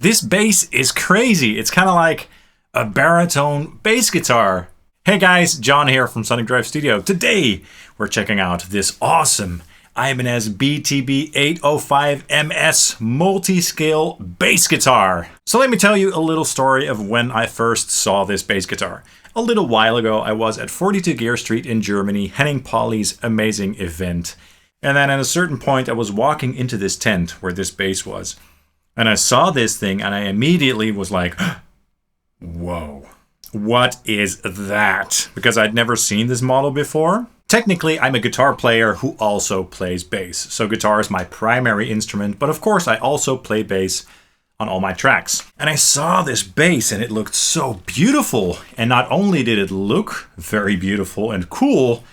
This bass is crazy. It's kind of like a baritone bass guitar. Hey guys, John here from Sonic Drive Studio. Today, we're checking out this awesome Ibanez BTB805MS multi-scale bass guitar. So let me tell you a little story of when I first saw this bass guitar. A little while ago, I was at 42 Gear Street in Germany, Henning Pauli's amazing event. And then at a certain point, I was walking into this tent where this bass was. And I saw this thing and I immediately was like, whoa, what is that? Because I'd never seen this model before. Technically, I'm a guitar player who also plays bass. So guitar is my primary instrument, but of course I also play bass on all my tracks. And I saw this bass and it looked so beautiful. And not only did it look very beautiful and cool,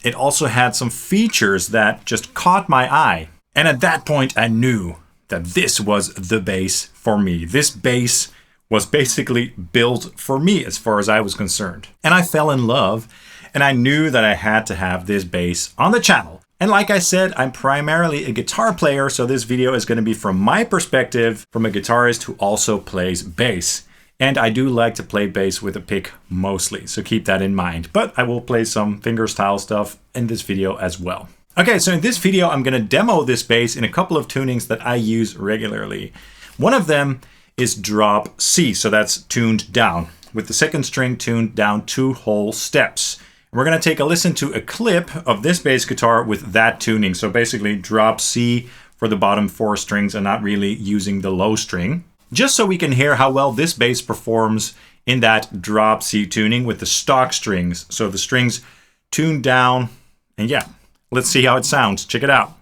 it also had some features that just caught my eye. And at that point I knew that this was the bass for me. This bass was basically built for me as far as I was concerned. And I fell in love and I knew that I had to have this bass on the channel. And like I said, I'm primarily a guitar player, so this video is going to be from my perspective, from a guitarist who also plays bass. And I do like to play bass with a pick mostly, so keep that in mind. But I will play some fingerstyle stuff in this video as well. Okay, so in this video, I'm going to demo this bass in a couple of tunings that I use regularly. One of them is drop C, so that's tuned down, with the second string tuned down 2 whole steps. And we're going to take a listen to a clip of this bass guitar with that tuning, so basically drop C for the bottom 4 strings and not really using the low string. Just so we can hear how well this bass performs in that drop C tuning with the stock strings. So the strings tuned down, and yeah. Let's see how it sounds. Check it out.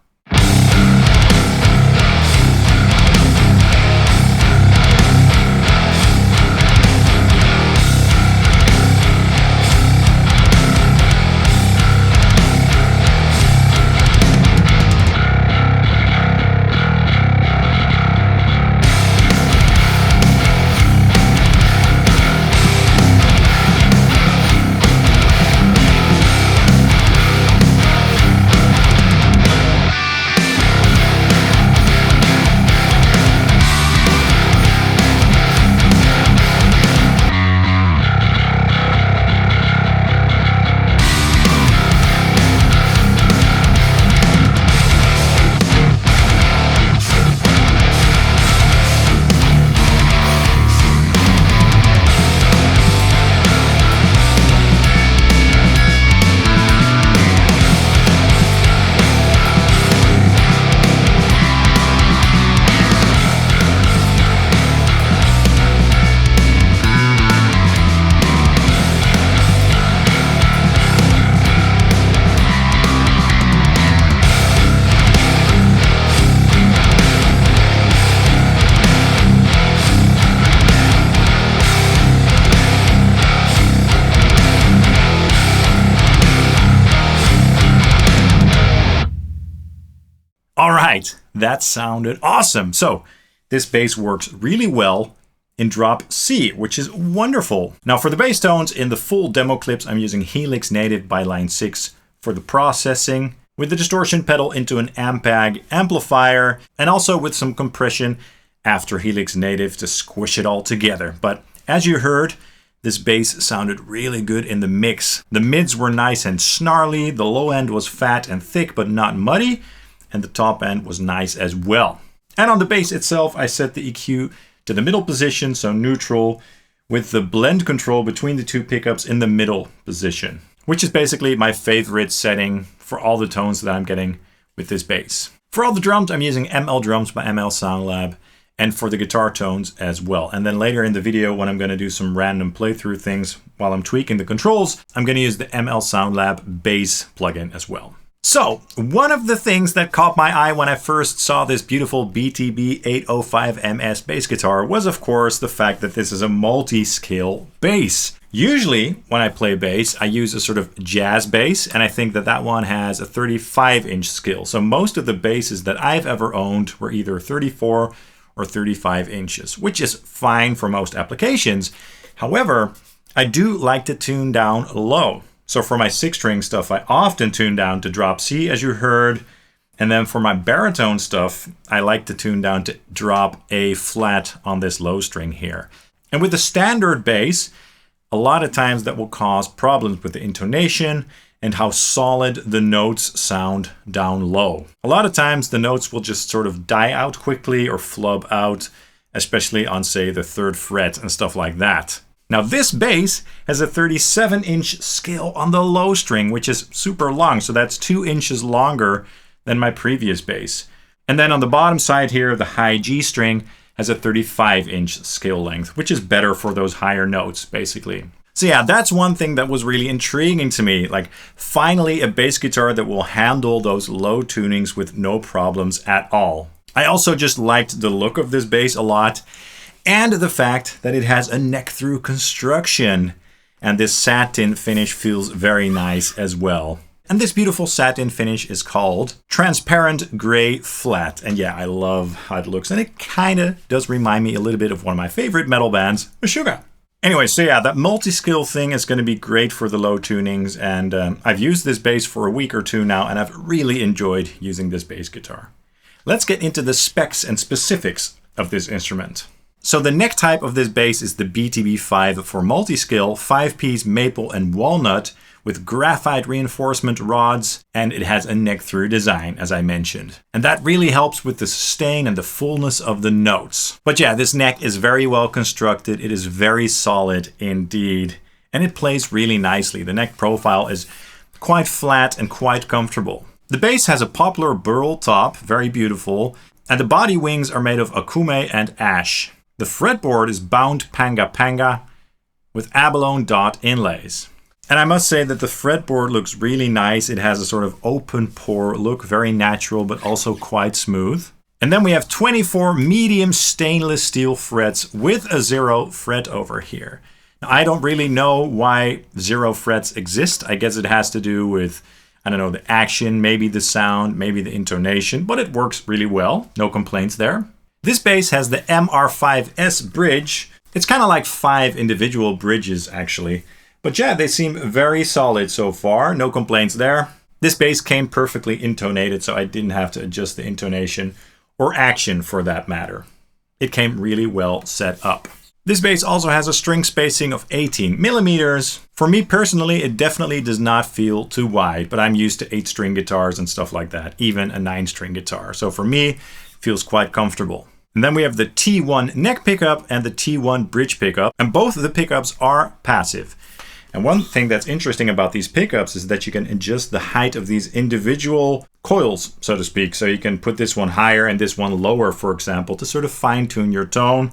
All right, that sounded awesome. So this bass works really well in drop C, which is wonderful. Now for the bass tones in the full demo clips, I'm using Helix native by line 6 for the processing, with the distortion pedal into an Ampeg amplifier, and also with some compression after Helix native to squish it all together. But as you heard, this bass sounded really good in the mix. The mids were nice and snarly, the low end was fat and thick but not muddy, and the top end was nice as well. And on the bass itself, I set the EQ to the middle position, so neutral, with the blend control between the 2 pickups in the middle position, which is basically my favorite setting for all the tones that I'm getting with this bass. For all the drums, I'm using ML Drums by ML Sound Lab, and for the guitar tones as well. And then later in the video, when I'm going to do some random playthrough things while I'm tweaking the controls, I'm going to use the ML Sound Lab bass plugin as well. So, one of the things that caught my eye when I first saw this beautiful BTB805MS bass guitar was, of course, the fact that this is a multi-scale bass. Usually, when I play bass, I use a sort of jazz bass, and I think that that one has a 35-inch scale. So most of the basses that I've ever owned were either 34 or 35 inches, which is fine for most applications. However, I do like to tune down low. So for my 6-string stuff, I often tune down to drop C, as you heard, And then for my baritone stuff, I like to tune down to drop a flat on this low string here. And with the standard bass, a lot of times that will cause problems with the intonation and how solid the notes sound down low. A lot of times the notes will just sort of die out quickly or flub out, especially on, say, the 3rd fret and stuff like that. Now this bass has a 37-inch scale on the low string, which is super long, so that's 2 inches longer than my previous bass. And then on the bottom side here, the high G string has a 35-inch scale length, which is better for those higher notes, basically. So yeah, that's one thing that was really intriguing to me. Like, finally a bass guitar that will handle those low tunings with no problems at all. I also just liked the look of this bass a lot, and the fact that it has a neck-through construction. And this satin finish feels very nice as well. And this beautiful satin finish is called Transparent Gray Flat. And yeah, I love how it looks. And it kind of does remind me a little bit of one of my favorite metal bands, Meshuggah. Anyway, so yeah, that multi-skill thing is going to be great for the low tunings. And I've used this bass for a week or two now, and I've really enjoyed using this bass guitar. Let's get into the specs and specifics of this instrument. So the neck type of this bass is the BTB5 for multi-skill, 5-piece maple and walnut with graphite reinforcement rods, and it has a neck-through design, as I mentioned. And that really helps with the sustain and the fullness of the notes. But yeah, this neck is very well constructed. It is very solid indeed, and it plays really nicely. The neck profile is quite flat and quite comfortable. The bass has a poplar burl top, very beautiful, and the body wings are made of akume and ash. The fretboard is bound panga panga with abalone dot inlays. And I must say that the fretboard looks really nice. It has a sort of open pore look, very natural, but also quite smooth. And then we have 24 medium stainless steel frets with a 0 fret over here. Now, I don't really know why 0 frets exist. I guess it has to do with, I don't know, the action, maybe the sound, maybe the intonation, but it works really well. No complaints there. This bass has the MR5S bridge. It's kind of like 5 individual bridges, actually. But yeah, they seem very solid so far. No complaints there. This bass came perfectly intonated, so I didn't have to adjust the intonation or action for that matter. It came really well set up. This bass also has a string spacing of 18 millimeters. For me personally, it definitely does not feel too wide, but I'm used to 8-string guitars and stuff like that, even a 9-string guitar. So for me, it feels quite comfortable. And then we have the T1 neck pickup and the T1 bridge pickup, and both of the pickups are passive. And one thing that's interesting about these pickups is that you can adjust the height of these individual coils, so to speak. So you can put this one higher and this one lower, for example, to sort of fine tune your tone.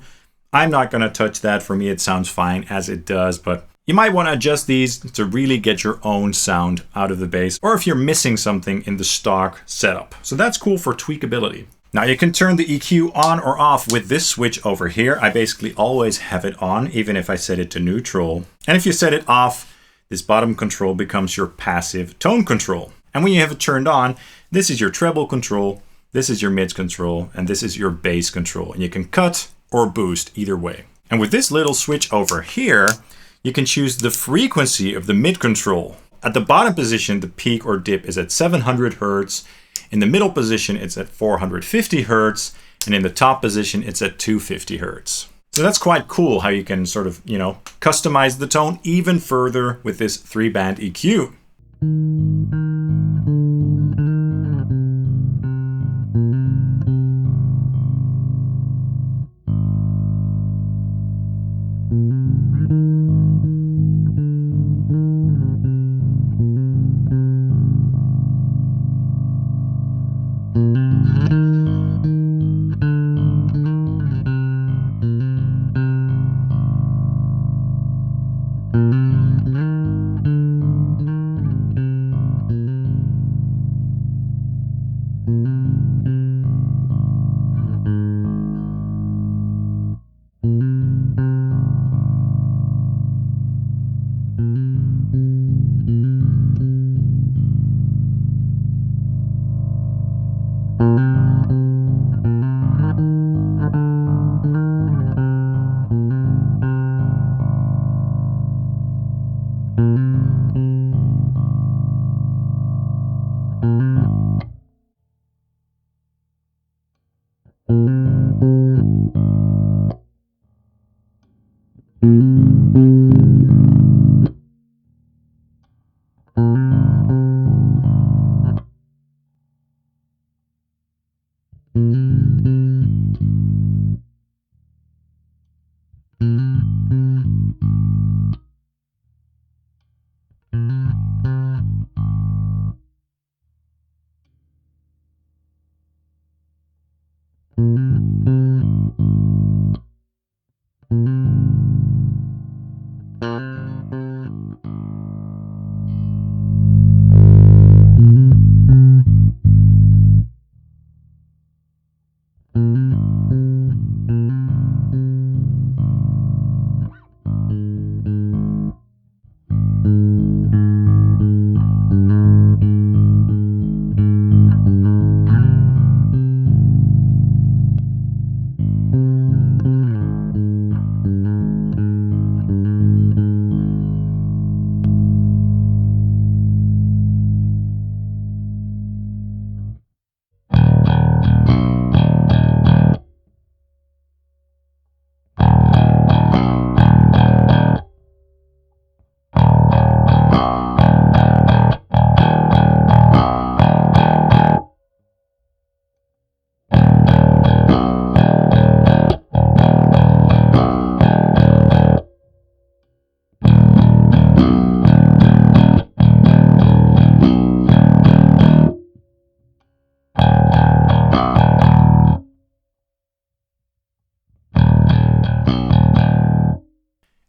I'm not going to touch that. For me, it sounds fine as it does, but you might want to adjust these to really get your own sound out of the bass, or if you're missing something in the stock setup. So that's cool for tweakability. Now you can turn the EQ on or off with this switch over here. I basically always have it on, even if I set it to neutral. And if you set it off, this bottom control becomes your passive tone control. And when you have it turned on, this is your treble control, this is your mid control, and this is your bass control. And you can cut or boost either way. And with this little switch over here, you can choose the frequency of the mid control. At the bottom position, the peak or dip is at 700 Hertz. In the middle position, it's at 450 Hertz, and in the top position, it's at 250 Hertz. So that's quite cool how you can sort of, customize the tone even further with this 3-band EQ.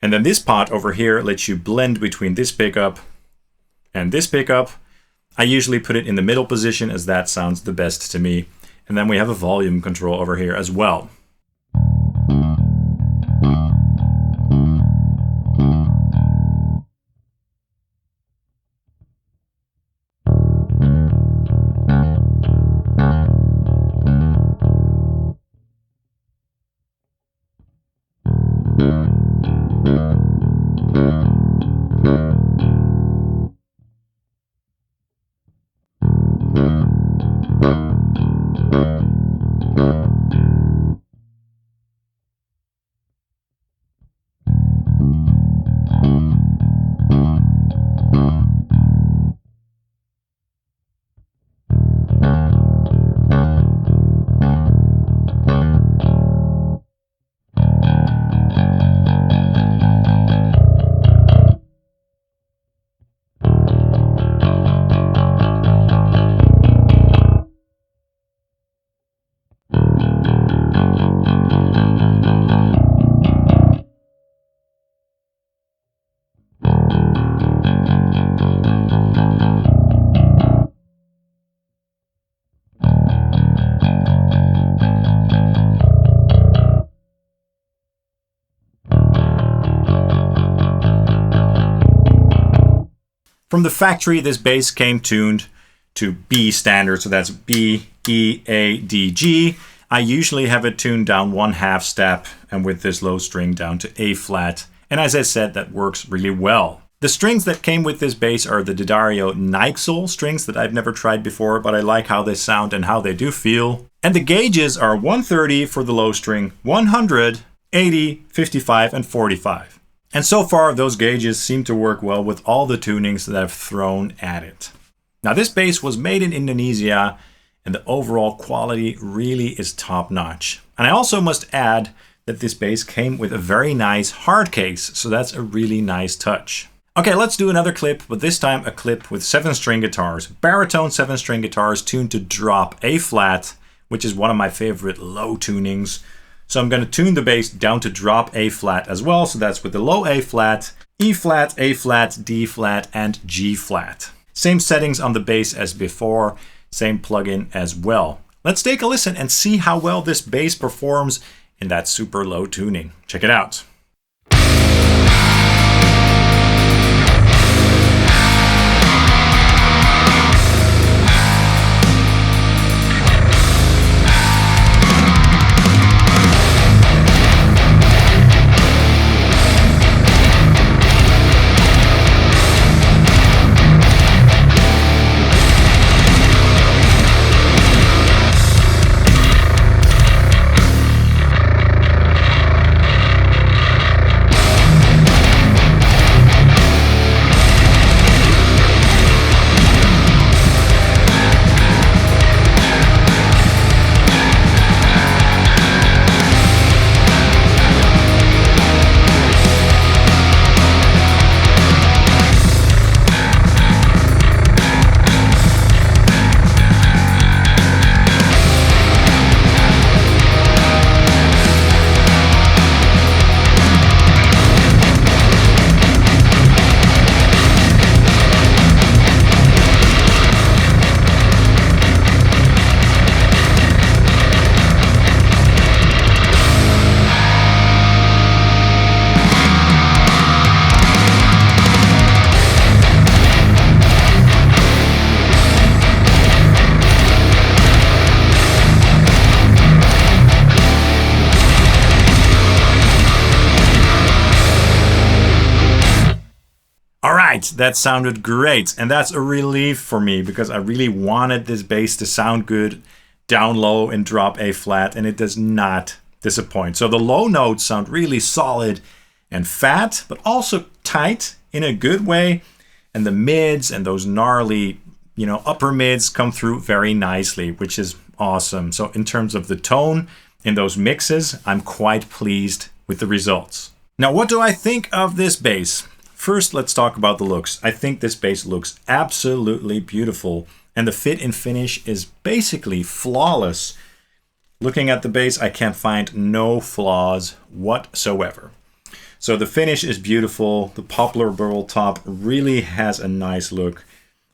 And then this pot over here lets you blend between this pickup and this pickup. I usually put it in the middle position as that sounds the best to me. And then we have a volume control over here as well. From the factory, this bass came tuned to B standard, so that's B, E, A, D, G. I usually have it tuned down 1/2 step, and with this low string down to A flat. And as I said, that works really well. The strings that came with this bass are the D'Addario Nixel strings that I've never tried before, but I like how they sound and how they do feel. And the gauges are 130 for the low string, 100, 80, 55, and 45. And so far, those gauges seem to work well with all the tunings that I've thrown at it. Now, this bass was made in Indonesia, and the overall quality really is top notch. And I also must add that this bass came with a very nice hard case, so that's a really nice touch. Okay, let's do another clip, but this time a clip with 7-string guitars. Baritone 7-string guitars tuned to drop A flat, which is one of my favorite low tunings. So I'm going to tune the bass down to drop A flat as well. So that's with the low A flat, E flat, A flat, D flat, and G flat. Same settings on the bass as before, same plugin as well. Let's take a listen and see how well this bass performs in that super low tuning. Check it out. right, that sounded great. And that's a relief for me because I really wanted this bass to sound good down low in drop A flat, and it does not disappoint. So the low notes sound really solid and fat, but also tight in a good way. And the mids and those gnarly, upper mids come through very nicely, which is awesome. So in terms of the tone in those mixes, I'm quite pleased with the results. Now, what do I think of this bass? First, let's talk about the looks. I think this bass looks absolutely beautiful, and the fit and finish is basically flawless. Looking at the bass, I can find no flaws whatsoever. So the finish is beautiful. The poplar burl top really has a nice look.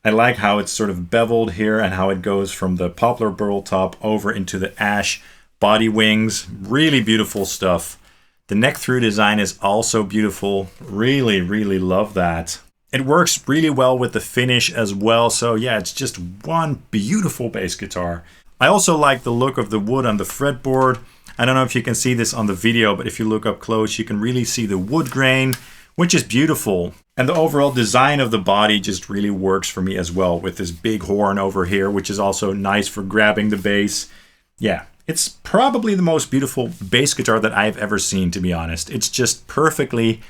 I like how it's sort of beveled here and how it goes from the poplar burl top over into the ash body wings. Really beautiful stuff. The neck through design is also beautiful. Really, really love that. It works really well with the finish as well. So yeah, it's just one beautiful bass guitar. I also like the look of the wood on the fretboard. I don't know if you can see this on the video, but if you look up close, you can really see the wood grain, which is beautiful. And the overall design of the body just really works for me as well, with this big horn over here, which is also nice for grabbing the bass. Yeah, it's probably the most beautiful bass guitar that I've ever seen, to be honest. It's just perfectly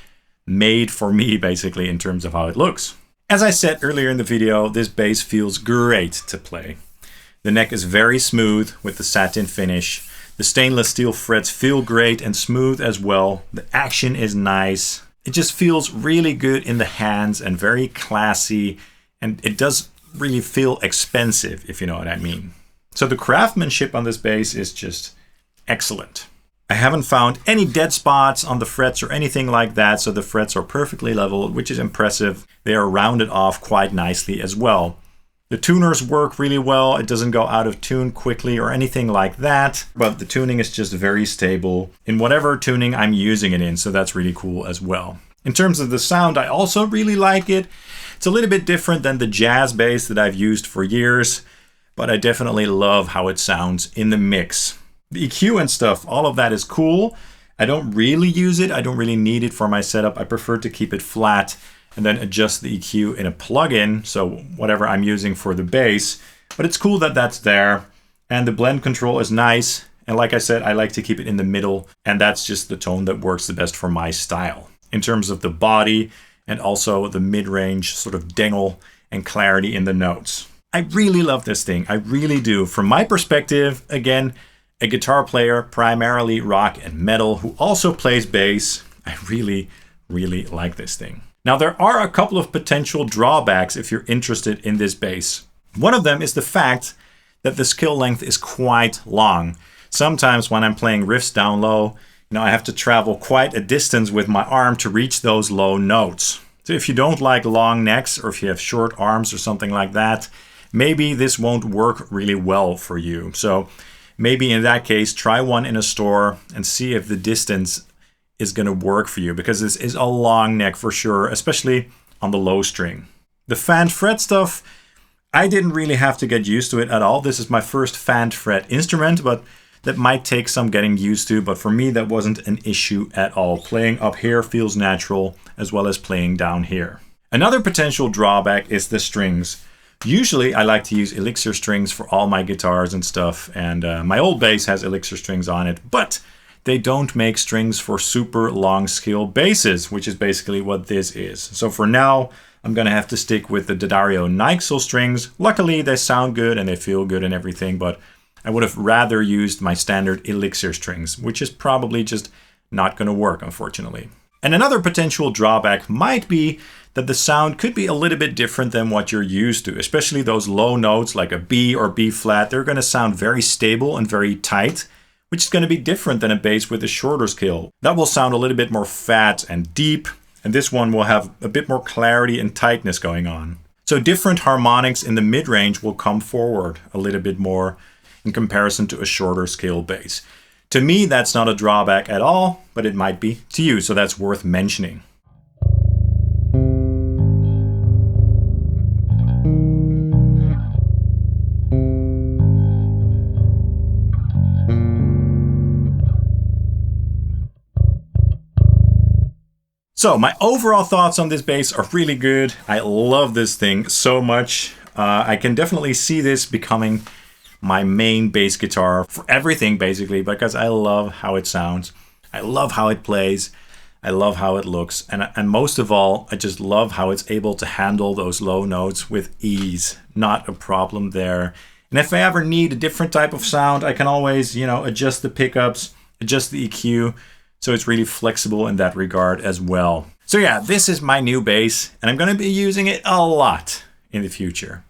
made for me, basically, in terms of how it looks. As I said earlier in the video, this bass feels great to play. The neck is very smooth with the satin finish. The stainless steel frets feel great and smooth as well. The action is nice. It just feels really good in the hands and very classy. And it does really feel expensive, if you know what I mean. So the craftsmanship on this bass is just excellent. I haven't found any dead spots on the frets or anything like that. So the frets are perfectly level, which is impressive. They are rounded off quite nicely as well. The tuners work really well. It doesn't go out of tune quickly or anything like that, but the tuning is just very stable in whatever tuning I'm using it in, so that's really cool as well. In terms of the sound, I also really like it. It's a little bit different than the jazz bass that I've used for years, but I definitely love how it sounds in the mix. The EQ and stuff, all of that is cool. I don't really use it. I don't really need it for my setup. I prefer to keep it flat and then adjust the EQ in a plugin, so whatever I'm using for the bass. But it's cool that that's there. And the blend control is nice. And like I said, I like to keep it in the middle, and that's just the tone that works the best for my style. In terms of the body and also the mid-range sort of dangle and clarity in the notes. I really love this thing, I really do. From my perspective, again, a guitar player, primarily rock and metal, who also plays bass, I really, really like this thing. Now, there are a couple of potential drawbacks if you're interested in this bass. One of them is the fact that the skill length is quite long. Sometimes when I'm playing riffs down low, I have to travel quite a distance with my arm to reach those low notes. So if you don't like long necks, or if you have short arms or something like that, maybe this won't work really well for you. So maybe in that case, try one in a store and see if the distance is going to work for you, because this is a long neck for sure, especially on the low string. The fanned fret stuff, I didn't really have to get used to it at all. This is my first fanned fret instrument, but that might take some getting used to. But for me, that wasn't an issue at all. Playing up here feels natural, as well as playing down here. Another potential drawback is the strings. Usually I like to use Elixir strings for all my guitars and stuff, and my old bass has Elixir strings on it, but they don't make strings for super long scale basses, which is basically what this is. So for now, I'm gonna have to stick with the D'Addario Nixel strings. Luckily, they sound good and they feel good and everything, but I would have rather used my standard Elixir strings, which is probably just not gonna work, unfortunately. And another potential drawback might be that the sound could be a little bit different than what you're used to, especially those low notes like a B or B flat. They're gonna sound very stable and very tight, which is going to be different than a bass with a shorter scale. That will sound a little bit more fat and deep, and this one will have a bit more clarity and tightness going on. So different harmonics in the mid-range will come forward a little bit more in comparison to a shorter scale bass. To me, that's not a drawback at all, but it might be to you, so that's worth mentioning. So my overall thoughts on this bass are really good. I love this thing so much. I can definitely see this becoming my main bass guitar for everything basically, because I love how it sounds. I love how it plays. I love how it looks. And most of all, I just love how it's able to handle those low notes with ease. Not a problem there. And if I ever need a different type of sound, I can always, adjust the pickups, adjust the EQ. So it's really flexible in that regard as well. So yeah, this is my new bass, and I'm going to be using it a lot in the future.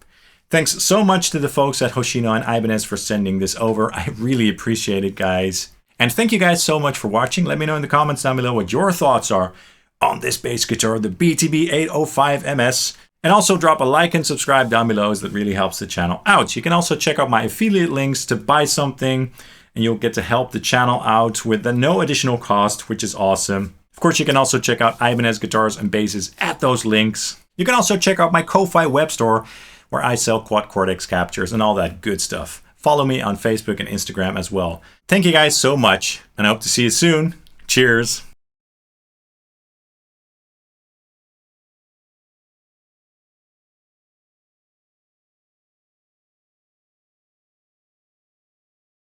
Thanks so much to the folks at Hoshino and Ibanez for sending this over. I really appreciate it, guys. And thank you guys so much for watching. Let me know in the comments down below what your thoughts are on this bass guitar, the BTB805MS. And also drop a like and subscribe down below, as that really helps the channel out. You can also check out my affiliate links to buy something, and you'll get to help the channel out with no additional cost, which is awesome. Of course, you can also check out Ibanez guitars and basses at those links. You can also check out my Ko-Fi web store, where I sell quad cortex captures and all that good stuff. Follow me on Facebook and Instagram as well. Thank you guys so much, and I hope to see you soon. Cheers.